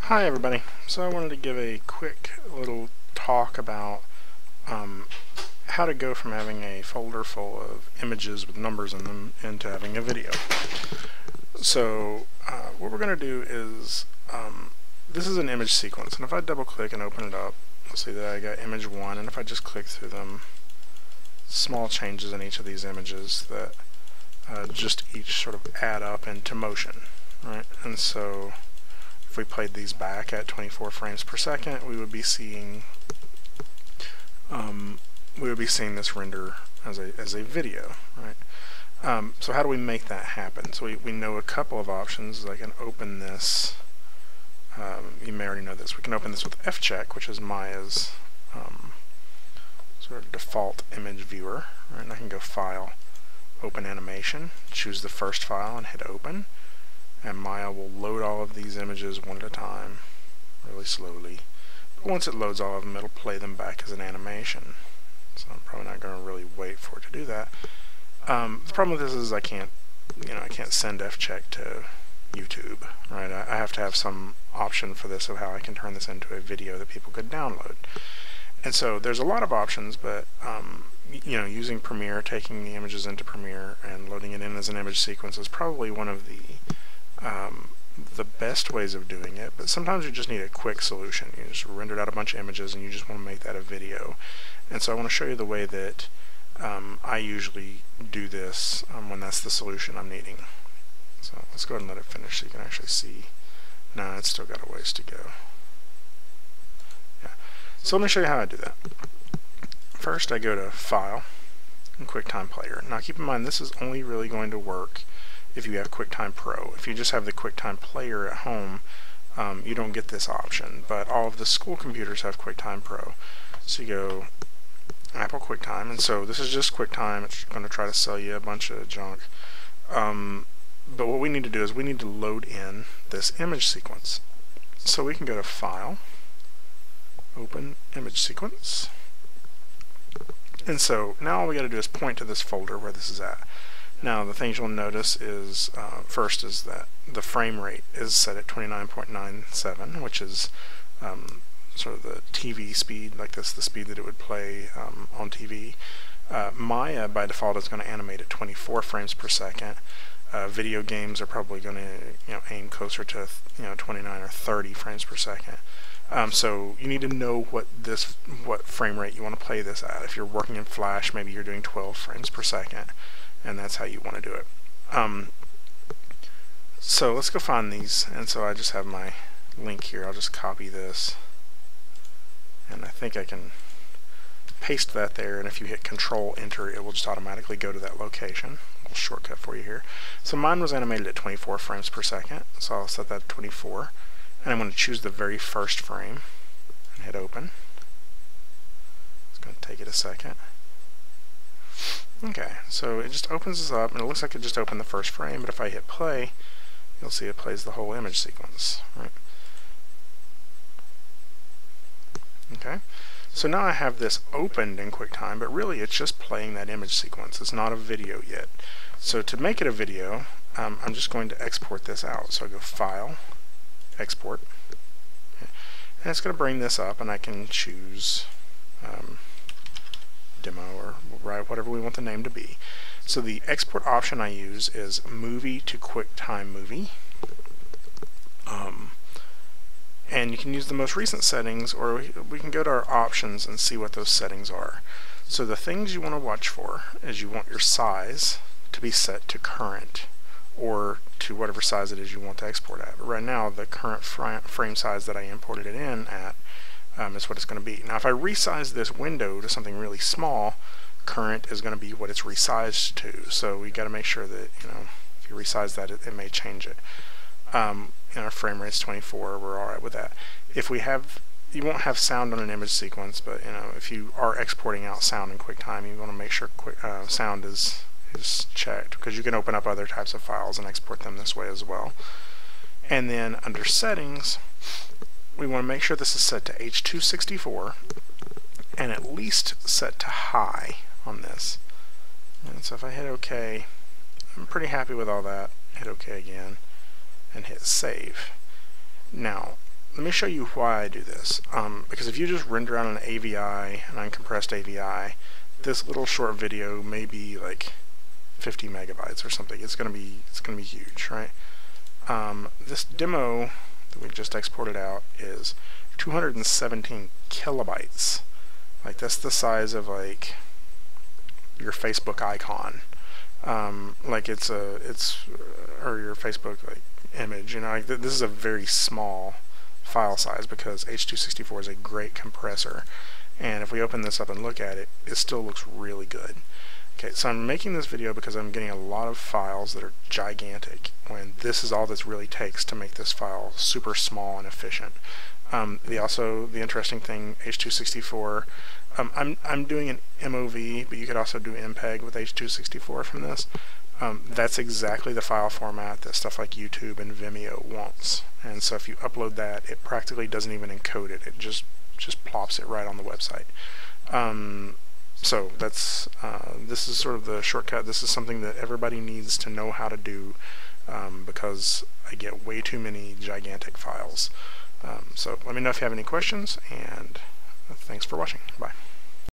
Hi everybody. So I wanted to give a quick little talk about how to go from having a folder full of images with numbers in them into having a video. So what we're going to do is, this is an image sequence, and if I double click and open it up, you'll see that I got image 1, and if I just click through them, small changes in each of these images that just each sort of add up into motion, right? And so if we played these back at 24 frames per second, we would be seeing this render as a video, right? So how do we make that happen? So we know a couple of options. I can open this. You may already know this. We can open this with fcheck, which is Maya's sort of default image viewer. Right? And I can go File, Open Animation, choose the first file, and hit Open. And Maya will load all of these images one at a time, really slowly. But once it loads all of them, it'll play them back as an animation. So I'm probably not going to really wait for it to do that. The problem with this is I can't send fcheck to YouTube, right? I have to have some option for this of how I can turn this into a video that people could download. And so there's a lot of options, but using Premiere, taking the images into Premiere and loading it in as an image sequence is probably one of the best ways of doing it, but sometimes you just need a quick solution. You just rendered out a bunch of images and you just want to make that a video. And so I want to show you the way that I usually do this when that's the solution I'm needing. So let's go ahead and let it finish so you can actually see. No, it's still got a ways to go. Yeah. So let me show you how I do that. First I go to File and QuickTime Player. Now keep in mind this is only really going to work if you have QuickTime Pro. If you just have the QuickTime Player at home, you don't get this option, but all of the school computers have QuickTime Pro. So you go Apple QuickTime, and so this is just QuickTime. It's going to try to sell you a bunch of junk. But what we need to do is we need to load in this image sequence. So we can go to File, Open Image Sequence, and so now all we got to do is point to this folder where this is at. Now the things you'll notice is first is that the frame rate is set at 29.97, which is sort of the TV speed, like this, the speed that it would play on TV. Maya by default is going to animate at 24 frames per second. Video games are probably going to aim closer to 29 or 30 frames per second. So you need to know what frame rate you want to play this at. If you're working in Flash, maybe you're doing 12 frames per second. And that's how you want to do it. So let's go find these, and so I just have my link here. I'll just copy this, and I think I can paste that there, and if you hit Control Enter it will just automatically go to that location. A little shortcut for you here. So mine was animated at 24 frames per second, so I'll set that to 24, and I'm going to choose the very first frame and hit Open. It's going to take it a second. Okay, so it just opens this up, and it looks like it just opened the first frame, but if I hit play, you'll see it plays the whole image sequence. Right? Okay, so now I have this opened in QuickTime, but really it's just playing that image sequence. It's not a video yet. So to make it a video, I'm just going to export this out. So I go File, Export, okay. And it's going to bring this up, and I can choose demo or write whatever we want the name to be. So the export option I use is Movie to QuickTime Movie, and you can use the most recent settings, or we can go to our options and see what those settings are. So the things you want to watch for is you want your size to be set to current, or to whatever size it is you want to export at. But right now the current frame size that I imported it in at is what it's going to be. Now if I resize this window to something really small, current is going to be what it's resized to. So we got to make sure that if you resize that, it may change it. Our frame rate's 24. We're all right with that. If we have, you won't have sound on an image sequence, but if you are exporting out sound in QuickTime, you want to make sure sound is checked, because you can open up other types of files and export them this way as well. And then under settings, we want to make sure this is set to H.264 and at least set to high on this. And so if I hit OK, I'm pretty happy with all that. Hit OK again and hit Save. Now let me show you why I do this. Because if you just render out an AVI, an uncompressed AVI, this little short video may be like 50 megabytes or something. It's gonna be huge, right? This demo that we just exported out is 217 kilobytes. Like that's the size of like your Facebook icon. Like or your Facebook like image. You know, like this is a very small file size because H.264 is a great compressor. And if we open this up and look at it, it still looks really good. Okay, so I'm making this video because I'm getting a lot of files that are gigantic, when this is all this really takes to make this file super small and efficient. The interesting thing, H.264, I'm doing an MOV, but you could also do MPEG with H.264 from this. That's exactly the file format that stuff like YouTube and Vimeo wants. And so if you upload that, it practically doesn't even encode it. It just plops it right on the website. So that's this is sort of the shortcut. This is something that everybody needs to know how to do, because I get way too many gigantic files. So let me know if you have any questions, and thanks for watching. Bye.